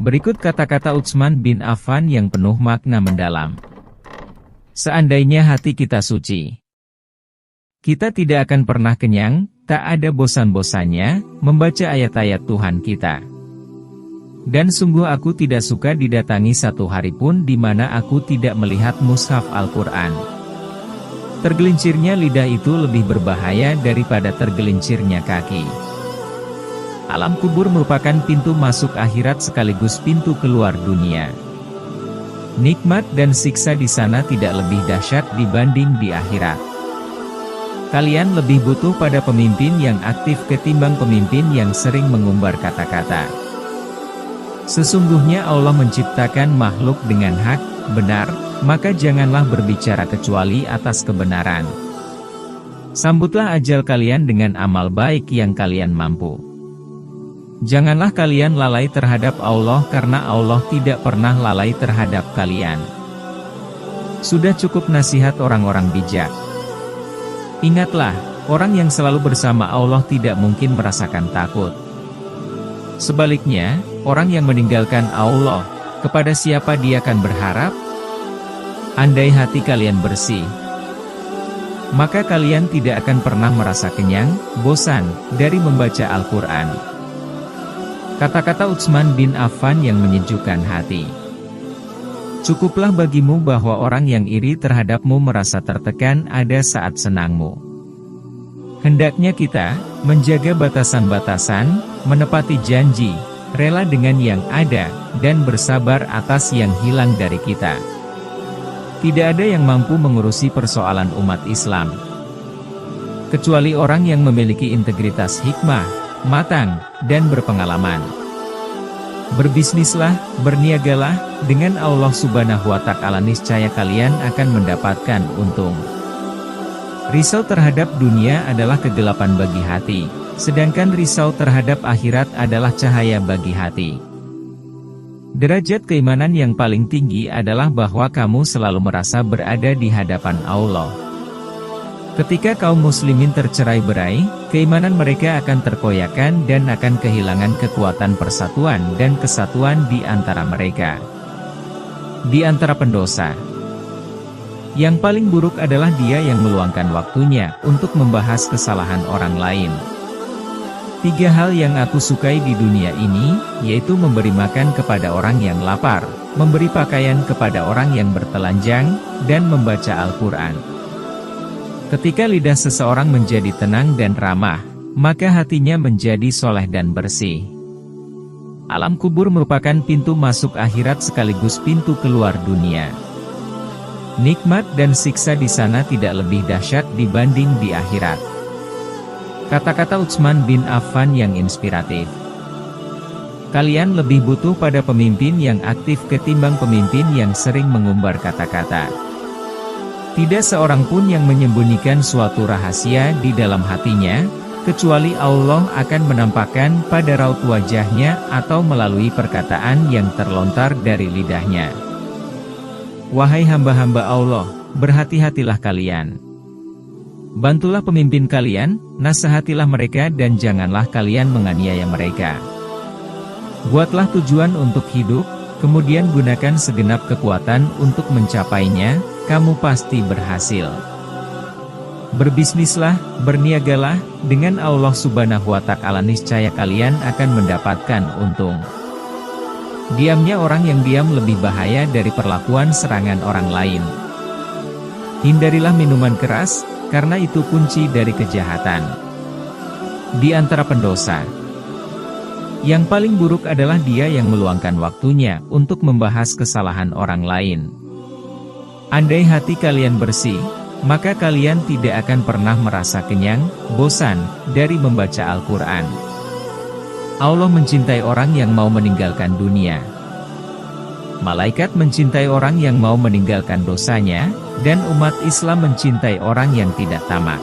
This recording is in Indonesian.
Berikut kata-kata Utsman bin Affan yang penuh makna mendalam. Seandainya hati kita suci, kita tidak akan pernah kenyang, tak ada bosan-bosannya, membaca ayat-ayat Tuhan kita. Dan sungguh aku tidak suka didatangi satu hari pun di mana aku tidak melihat mushaf Al-Quran. Tergelincirnya lidah itu lebih berbahaya daripada tergelincirnya kaki. Alam kubur merupakan pintu masuk akhirat sekaligus pintu keluar dunia. Nikmat dan siksa di sana tidak lebih dahsyat dibanding di akhirat. Kalian lebih butuh pada pemimpin yang aktif ketimbang pemimpin yang sering mengumbar kata-kata. Sesungguhnya Allah menciptakan makhluk dengan hak, benar, maka janganlah berbicara kecuali atas kebenaran. Sambutlah ajal kalian dengan amal baik yang kalian mampu. Janganlah kalian lalai terhadap Allah karena Allah tidak pernah lalai terhadap kalian. Sudah cukup nasihat orang-orang bijak. Ingatlah, orang yang selalu bersama Allah tidak mungkin merasakan takut. Sebaliknya, orang yang meninggalkan Allah, kepada siapa dia akan berharap? Andai hati kalian bersih, maka kalian tidak akan pernah merasa kenyang, bosan, dari membaca Al-Quran. Kata-kata Utsman bin Affan yang menyejukkan hati. Cukuplah bagimu bahwa orang yang iri terhadapmu merasa tertekan ada saat senangmu. Hendaknya kita menjaga batasan-batasan, menepati janji, rela dengan yang ada, dan bersabar atas yang hilang dari kita. Tidak ada yang mampu mengurusi persoalan umat Islam, kecuali orang yang memiliki integritas hikmah, matang, dan berpengalaman. Berbisnislah, berniagalah, dengan Allah Subhanahu wa Ta'ala niscaya kalian akan mendapatkan untung. Risau terhadap dunia adalah kegelapan bagi hati, sedangkan risau terhadap akhirat adalah cahaya bagi hati. Derajat keimanan yang paling tinggi adalah bahwa kamu selalu merasa berada di hadapan Allah. Ketika kaum muslimin tercerai-berai, keimanan mereka akan terkoyakkan dan akan kehilangan kekuatan persatuan dan kesatuan di antara mereka. Di antara pendosa, yang paling buruk adalah dia yang meluangkan waktunya untuk membahas kesalahan orang lain. 3 hal yang aku sukai di dunia ini, yaitu memberi makan kepada orang yang lapar, memberi pakaian kepada orang yang bertelanjang, dan membaca Al-Quran. Ketika lidah seseorang menjadi tenang dan ramah, maka hatinya menjadi soleh dan bersih. Alam kubur merupakan pintu masuk akhirat sekaligus pintu keluar dunia. Nikmat dan siksa di sana tidak lebih dahsyat dibanding di akhirat. Kata-kata Utsman bin Affan yang inspiratif. Kalian lebih butuh pada pemimpin yang aktif ketimbang pemimpin yang sering mengumbar kata-kata. Tidak seorang pun yang menyembunyikan suatu rahasia di dalam hatinya, kecuali Allah akan menampakkan pada raut wajahnya atau melalui perkataan yang terlontar dari lidahnya. Wahai hamba-hamba Allah, berhati-hatilah kalian. Bantulah pemimpin kalian, nasihatilah mereka dan janganlah kalian menganiaya mereka. Buatlah tujuan untuk hidup, kemudian gunakan segenap kekuatan untuk mencapainya, kamu pasti berhasil. Berbisnislah, berniagalah, dengan Allah Subhanahu wa Ta'ala niscaya kalian akan mendapatkan untung. Diamnya orang yang diam lebih bahaya dari perlakuan serangan orang lain. Hindarilah minuman keras, karena itu kunci dari kejahatan. Di antara pendosa, yang paling buruk adalah dia yang meluangkan waktunya untuk membahas kesalahan orang lain. Andai hati kalian bersih, maka kalian tidak akan pernah merasa kenyang, bosan, dari membaca Al-Quran. Allah mencintai orang yang mau meninggalkan dunia. Malaikat mencintai orang yang mau meninggalkan dosanya, dan umat Islam mencintai orang yang tidak tamak.